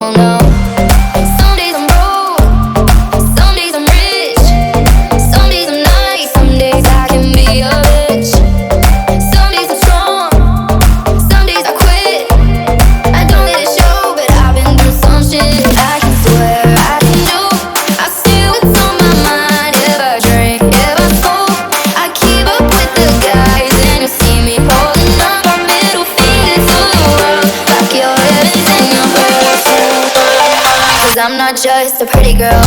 Oh no. Some days I'm broke, some days I'm rich, some days I'm nice, some days I can be a bitch. Some days I'm strong, some days I quit. I don't let it show, but I've been through some shit. I can swear, I can do, I see what's on my mind. If I drink, if I smoke, I keep up with the guys, and you see me holding up our middle finger to the world, like your head is in your perfume. 'Cause I'm not just a pretty girl.